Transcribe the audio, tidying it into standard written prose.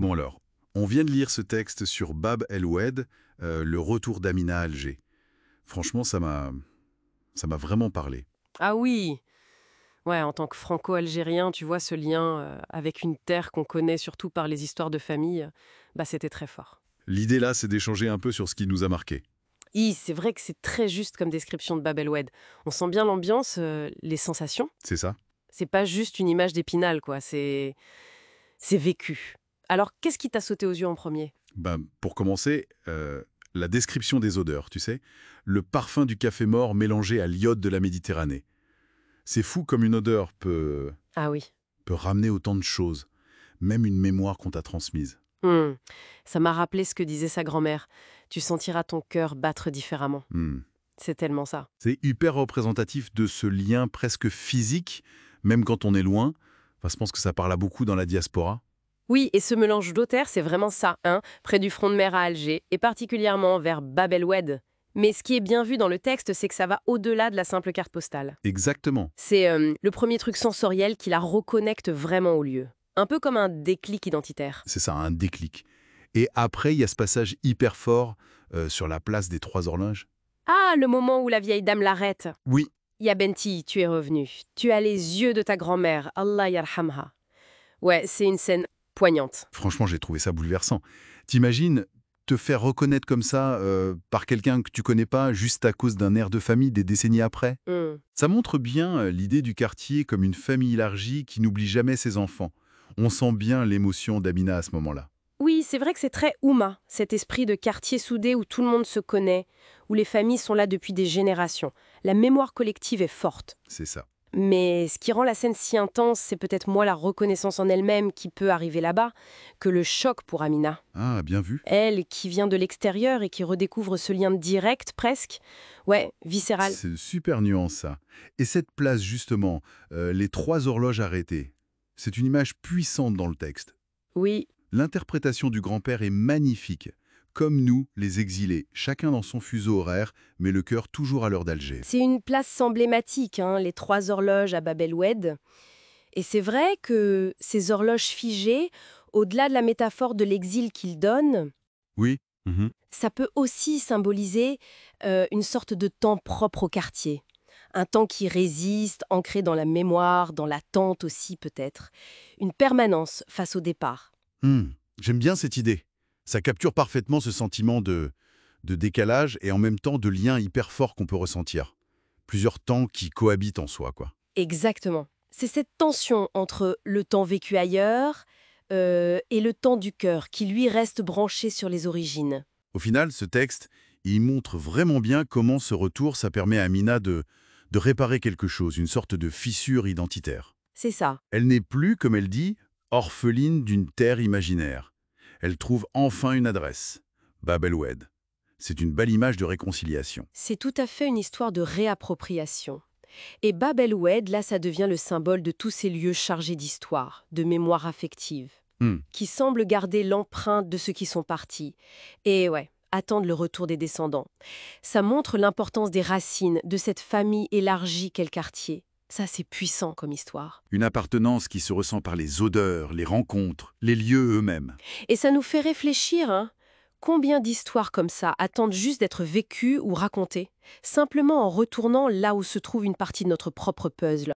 Bon alors, on vient de lire ce texte sur Bab el-Oued, le retour d'Amina à Alger. Franchement, ça m'a vraiment parlé. Ah oui, ouais, en tant que franco-algérien, tu vois, ce lien avec une terre qu'on connaît surtout par les histoires de famille, bah c'était très fort. L'idée là, c'est d'échanger un peu sur ce qui nous a marqué. C'est vrai que c'est très juste comme description de Bab el-Oued. On sent bien l'ambiance, les sensations. C'est ça? C'est pas juste une image d'Épinal, quoi, c'est vécu. Alors, qu'est-ce qui t'a sauté aux yeux en premier? Ben, pour commencer, la description des odeurs, tu sais. Le parfum du café mort mélangé à l'iode de la Méditerranée. C'est fou comme une odeur Ah oui. peut ramener autant de choses, même une mémoire qu'on t'a transmise. Hmm. Ça m'a rappelé ce que disait sa grand-mère. Tu sentiras ton cœur battre différemment. Hmm. C'est tellement ça. C'est hyper représentatif de ce lien presque physique, même quand on est loin. Enfin, je pense que ça parle à beaucoup dans la diaspora. Oui, et ce mélange d'odeurs, c'est vraiment ça, hein, près du front de mer à Alger, et particulièrement vers Bab el-Oued. Mais ce qui est bien vu dans le texte, c'est que ça va au-delà de la simple carte postale. Exactement. C'est le premier truc sensoriel qui la reconnecte vraiment au lieu. Un peu comme un déclic identitaire. C'est ça, un déclic. Et après, il y a ce passage hyper fort sur la place des trois horloges. Ah, le moment où la vieille dame l'arrête. Oui, Ya Benti, tu es revenu. Tu as les yeux de ta grand-mère. Allah yarhamha. Ouais, c'est une scène poignante. franchement, j'ai trouvé ça bouleversant. T'imagines te faire reconnaître comme ça par quelqu'un que tu connais pas juste à cause d'un air de famille des décennies après? Hmm. Ça montre bien l'idée du quartier comme une famille élargie qui n'oublie jamais ses enfants. On sent bien l'émotion d'Amina à ce moment-là. Oui, c'est vrai que c'est très Ouma, cet esprit de quartier soudé où tout le monde se connaît, où les familles sont là depuis des générations. La mémoire collective est forte. C'est ça. Mais ce qui rend la scène si intense, c'est peut-être moins la reconnaissance en elle-même qui peut arriver là-bas, que le choc pour Amina. Ah, bien vu. Elle, qui vient de l'extérieur et qui redécouvre ce lien direct, presque, ouais, viscéral. C'est super nuance, ça. Et cette place, justement, les trois horloges arrêtées, c'est une image puissante dans le texte. Oui, L'interprétation du grand-père est magnifique. Comme nous, les exilés, chacun dans son fuseau horaire, mais le cœur toujours à l'heure d'Alger. c'est une place emblématique, hein, les trois horloges à Bab el-Oued. Et c'est vrai que ces horloges figées, au-delà de la métaphore de l'exil qu'ils donnent, Oui. Mhm. ça peut aussi symboliser une sorte de temps propre au quartier. Un temps qui résiste, ancré dans la mémoire, dans l'attente aussi peut-être. Une permanence face au départ. J'aime bien cette idée. Ça capture parfaitement ce sentiment de décalage et en même temps de lien hyper fort qu'on peut ressentir. Plusieurs temps qui cohabitent en soi, quoi. Exactement. C'est cette tension entre le temps vécu ailleurs et le temps du cœur qui lui reste branché sur les origines. Au final, ce texte, il montre vraiment bien comment ce retour, ça permet à Amina de réparer quelque chose, une sorte de fissure identitaire. C'est ça. Elle n'est plus, comme elle dit, orpheline d'une terre imaginaire. Elle trouve enfin une adresse, Bab el-Oued. C'est une belle image de réconciliation. C'est tout à fait une histoire de réappropriation. Et Bab el-Oued, là, ça devient le symbole de tous ces lieux chargés d'histoire, de mémoire affective, Hmm, qui semblent garder l'empreinte de ceux qui sont partis. Et ouais, attendent le retour des descendants. Ça montre l'importance des racines, de cette famille élargie qu'est le quartier. Ça, c'est puissant comme histoire. Une appartenance qui se ressent par les odeurs, les rencontres, les lieux eux-mêmes. Et ça nous fait réfléchir, hein. Combien d'histoires comme ça attendent juste d'être vécues ou racontées, simplement en retournant là où se trouve une partie de notre propre puzzle.